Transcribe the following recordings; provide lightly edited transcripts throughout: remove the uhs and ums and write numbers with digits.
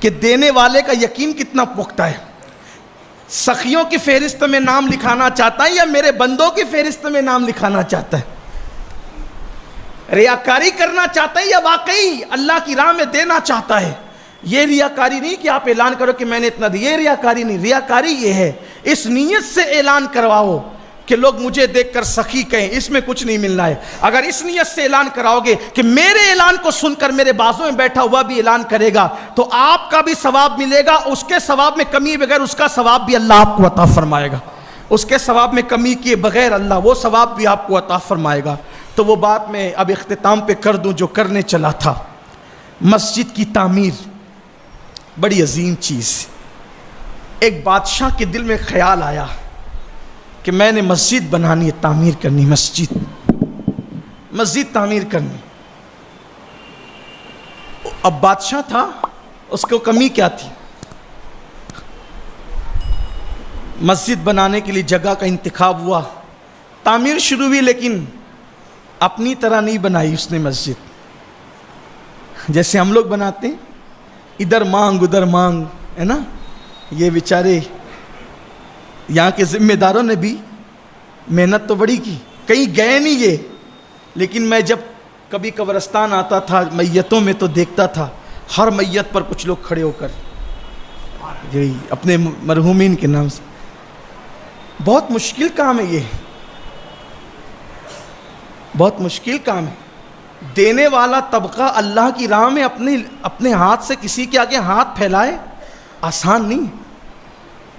کہ دینے والے کا یقین کتنا پختہ ہے. سخیوں کی فہرست میں نام لکھانا چاہتا ہے یا میرے بندوں کی فہرست میں نام لکھانا چاہتا ہے؟ ریاکاری کرنا چاہتا ہے یا واقعی اللہ کی راہ میں دینا چاہتا ہے؟ یہ ریاکاری نہیں کہ آپ اعلان کرو کہ میں نے اتنا دیا، یہ ریاکاری نہیں. ریاکاری یہ ہے اس نیت سے اعلان کرواؤ کہ لوگ مجھے دیکھ کر سخی کہیں، اس میں کچھ نہیں ملنا ہے. اگر اس نیت سے اعلان کراؤ گے کہ میرے اعلان کو سن کر میرے بازوں میں بیٹھا ہوا بھی اعلان کرے گا تو آپ کا بھی ثواب ملے گا، اس کے ثواب میں کمی بغیر اس کا ثواب بھی اللہ آپ کو عطا فرمائے گا. اس کے ثواب میں کمی کیے بغیر اللہ وہ ثواب بھی آپ کو عطا فرمائے گا. تو وہ بات میں اب اختتام پہ کر دوں جو کرنے چلا تھا. مسجد کی تعمیر بڑی عظیم چیز. ایک بادشاہ کے دل میں خیال آیا کہ میں نے مسجد بنانی ہے، تعمیر کرنی، مسجد تعمیر کرنی. اب بادشاہ تھا، اس کو کمی کیا تھی؟ مسجد بنانے کے لیے جگہ کا انتخاب ہوا، تعمیر شروع ہوئی، لیکن اپنی طرح نہیں بنائی اس نے مسجد. جیسے ہم لوگ بناتے ہیں، ادھر مانگ ادھر مانگ، ہے نا. یہ بیچارے یہاں کے ذمہ داروں نے بھی محنت تو بڑی کی، کہیں گئے نہیں یہ، لیکن میں جب کبھی قبرستان آتا تھا میتوں میں تو دیکھتا تھا ہر میت پر کچھ لوگ کھڑے ہو کر یہی اپنے مرحومین کے نام سے. بہت مشکل کام ہے، یہ بہت مشکل کام ہے. دینے والا طبقہ اللہ کی راہ میں اپنے ہاتھ سے کسی کے آگے ہاتھ پھیلائے، آسان نہیں.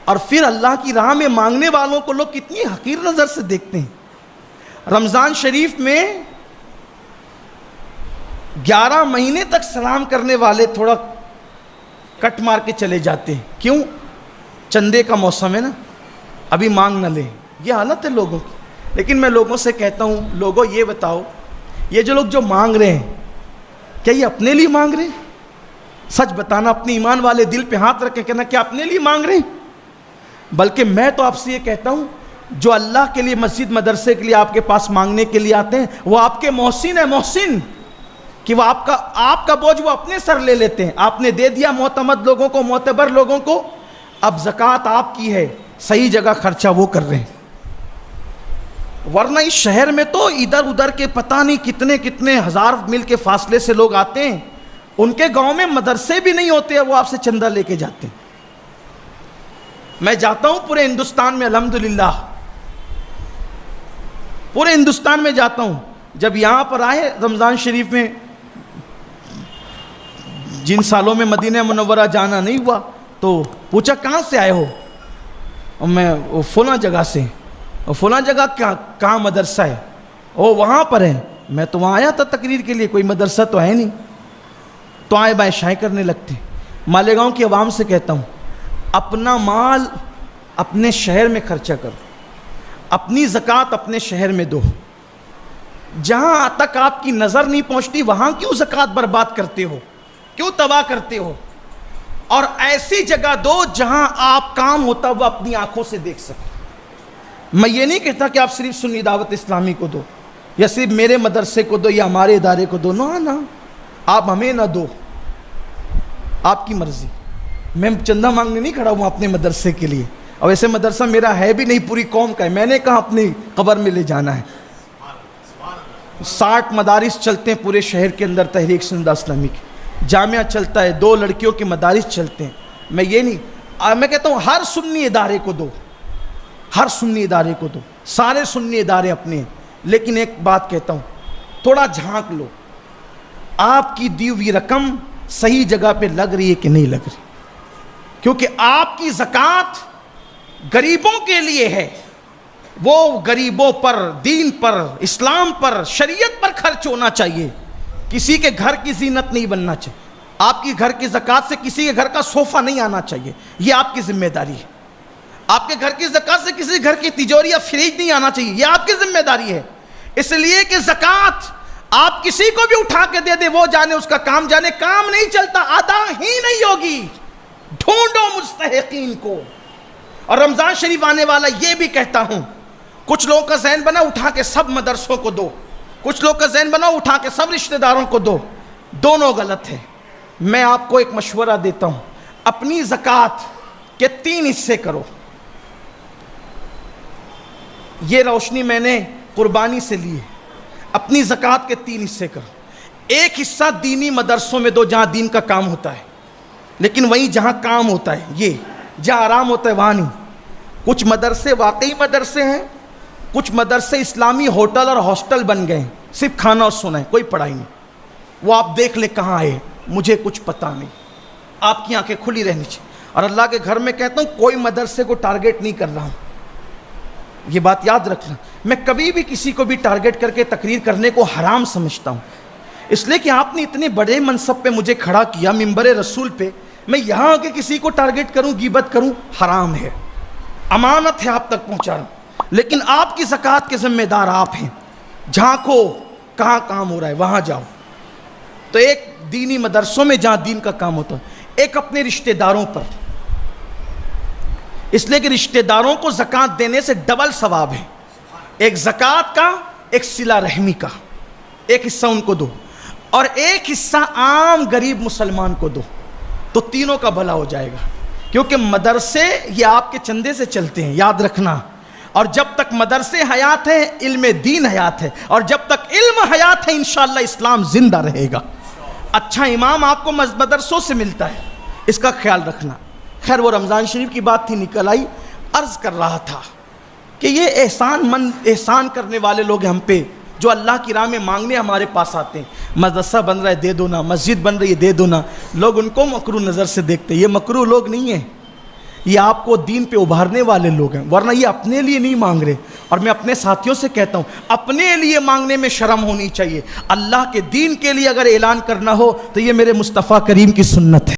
اور پھر اللہ کی راہ میں مانگنے والوں کو لوگ کتنی حقیر نظر سے دیکھتے ہیں. رمضان شریف میں 11 مہینے تک سلام کرنے والے تھوڑا کٹ مار کے چلے جاتے ہیں. کیوں؟ چندے کا موسم ہے نا، ابھی مانگ نہ لیں. یہ حالت ہے لوگوں کی. لیکن میں لوگوں سے کہتا ہوں، لوگوں یہ بتاؤ، یہ جو لوگ جو مانگ رہے ہیں کیا یہ اپنے لیے مانگ رہے ہیں؟ سچ بتانا، اپنے ایمان والے دل پہ ہاتھ رکھ کے کہنا کیا اپنے لیے مانگ رہے ہیں؟ بلکہ میں تو آپ سے یہ کہتا ہوں، جو اللہ کے لیے مسجد مدرسے کے لیے آپ کے پاس مانگنے کے لیے آتے ہیں وہ آپ کے محسن ہیں، محسن، کہ وہ آپ کا بوجھ وہ اپنے سر لے لیتے ہیں. آپ نے دے دیا معتمد لوگوں کو، معتبر لوگوں کو، اب زکوٰۃ آپ کی ہے، صحیح جگہ خرچہ وہ کر رہے ہیں. ورنہ اس شہر میں تو ادھر ادھر کے پتہ نہیں کتنے کتنے ہزار میل کے فاصلے سے لوگ آتے ہیں، ان کے گاؤں میں مدرسے بھی نہیں ہوتے، وہ آپ سے چندہ لے کے جاتے ہیں. میں جاتا ہوں پورے ہندوستان میں، الحمدللہ پورے ہندوستان میں جاتا ہوں. جب یہاں پر آئے رمضان شریف میں، جن سالوں میں مدینہ منورہ جانا نہیں ہوا تو پوچھا کہاں سے آئے ہو؟ اور میں فلاں جگہ سے. اور فلاں جگہ کہاں مدرسہ ہے؟ او وہاں پر ہے. میں تو وہاں آیا تھا تقریر کے لیے، کوئی مدرسہ تو ہے نہیں. تو آئے بائیں شائیں کرنے لگتے. مالیگاؤں کی عوام سے کہتا ہوں، اپنا مال اپنے شہر میں خرچہ کرو، اپنی زکوٰۃ اپنے شہر میں دو. جہاں تک آپ کی نظر نہیں پہنچتی وہاں کیوں زکوٰۃ برباد کرتے ہو، کیوں تباہ کرتے ہو؟ اور ایسی جگہ دو جہاں آپ کام ہوتا وہ اپنی آنکھوں سے دیکھ سکتے. میں یہ نہیں کہتا کہ آپ صرف سنی دعوت اسلامی کو دو یا صرف میرے مدرسے کو دو یا ہمارے ادارے کو دو، نہ آپ ہمیں نہ دو، آپ کی مرضی. میں چندہ مانگنے نہیں کھڑا ہوں اپنے مدرسے کے لیے، اور ایسے مدرسہ میرا ہے بھی نہیں، پوری قوم کا ہے. میں نے کہا اپنی قبر میں لے جانا ہے. 60 مدارس چلتے ہیں پورے شہر کے اندر تحریک سنیدہ اسلامی کے، جامعہ چلتا ہے، 2 لڑکیوں کے مدارس چلتے ہیں. میں یہ نہیں، میں کہتا ہوں ہر سنی ادارے کو دو، ہر سنی ادارے کو دو، سارے سنی ادارے اپنے ہیں. لیکن ایک بات کہتا ہوں، تھوڑا جھانک لو، آپ کی دی ہوئی رقم صحیح جگہ پہ لگ رہی ہے کہ نہیں لگ رہی. کیونکہ آپ کی زکوٰۃ غریبوں کے لیے ہے، وہ غریبوں پر، دین پر، اسلام پر، شریعت پر خرچ ہونا چاہیے. کسی کے گھر کی زینت نہیں بننا چاہیے. آپ کی گھر کی زکوٰۃ سے کسی کے گھر کا صوفہ نہیں آنا چاہیے، یہ آپ کی ذمہ داری ہے. آپ کے گھر کی زکوٰۃ سے کسی گھر کی تجوری یا فریج نہیں آنا چاہیے، یہ آپ کی ذمہ داری ہے. اس لیے کہ زکوٰۃ آپ کسی کو بھی اٹھا کے دے دے، وہ جانے اس کا کام جانے، کام نہیں چلتا، ادا ہی نہیں ہوگی. ڈھونڈو مستحقین کو. اور رمضان شریف آنے والا، یہ بھی کہتا ہوں، کچھ لوگوں کا ذہن بنا اٹھا کے سب مدرسوں کو دو، کچھ لوگ کا ذہن بنا اٹھا کے سب رشتہ داروں کو دو. دونوں غلط ہے. میں آپ کو ایک مشورہ دیتا ہوں، اپنی زکوٰۃ کے 3 حصے کرو. یہ روشنی میں نے قربانی سے لی ہے. اپنی زکوٰۃ کے 3 حصے کرو. ایک حصہ دینی مدرسوں میں دو جہاں دین کا کام ہوتا ہے، لیکن وہیں جہاں کام ہوتا ہے، یہ جہاں آرام ہوتا ہے وہاں نہیں. کچھ مدرسے واقعی مدرسے ہیں، کچھ مدرسے اسلامی ہوٹل اور ہاسٹل بن گئے ہیں، صرف کھانا اور سونا ہے، کوئی پڑھائی نہیں. وہ آپ دیکھ لیں کہاں ہے، مجھے کچھ پتہ نہیں. آپ کی آنکھیں کھلی رہنی چاہیے. اور اللہ کے گھر میں کہتا ہوں کوئی مدرسے کو ٹارگٹ نہیں کر رہا ہوں، یہ بات یاد رکھنا. میں کبھی بھی کسی کو بھی ٹارگٹ کر کے تقریر کرنے کو حرام سمجھتا ہوں، اس لیے کہ آپ نے اتنے بڑے منصب پہ مجھے کھڑا کیا، منبر رسول پہ، میں یہاں آ کے کسی کو ٹارگٹ کروں، غیبت کروں، حرام ہے. امانت ہے آپ تک پہنچا رہا ہوں، لیکن آپ کی زکوٰۃ کے ذمہ دار آپ ہیں. جھانکو کہاں کام ہو رہا ہے وہاں جاؤ. تو ایک دینی مدرسوں میں جہاں دین کا کام ہوتا ہے، ایک اپنے رشتہ داروں پر، اس لیے کہ رشتہ داروں کو زکوٰۃ دینے سے ڈبل ثواب ہے. ایک زکوٰۃ کا، ایک صلہ رحمی کا، ایک حصہ ان کو دو، اور ایک حصہ عام غریب مسلمان کو دو، تو تینوں کا بھلا ہو جائے گا. کیونکہ مدرسے یہ آپ کے چندے سے چلتے ہیں، یاد رکھنا. اور جب تک مدرسے حیات ہیں، علم دین حیات ہے، اور جب تک علم حیات ہے انشاءاللہ اسلام زندہ رہے گا. اچھا امام آپ کو مدرسوں سے ملتا ہے، اس کا خیال رکھنا. خیر وہ رمضان شریف کی بات تھی، نکل آئی. عرض کر رہا تھا کہ یہ احسان کرنے والے لوگ ہم پہ، جو اللہ کی راہ میں مانگنے ہمارے پاس آتے ہیں. مدرسہ بن رہا ہے دے دو نا، مسجد بن رہی ہے دے دو نا. لوگ ان کو مکروہ نظر سے دیکھتے ہیں. یہ مکروہ لوگ نہیں ہیں، یہ آپ کو دین پہ ابھارنے والے لوگ ہیں، ورنہ یہ اپنے لیے نہیں مانگ رہے. اور میں اپنے ساتھیوں سے کہتا ہوں اپنے لیے مانگنے میں شرم ہونی چاہیے. اللہ کے دین کے لیے اگر اعلان کرنا ہو تو یہ میرے مصطفیٰ کریم کی سنت ہے.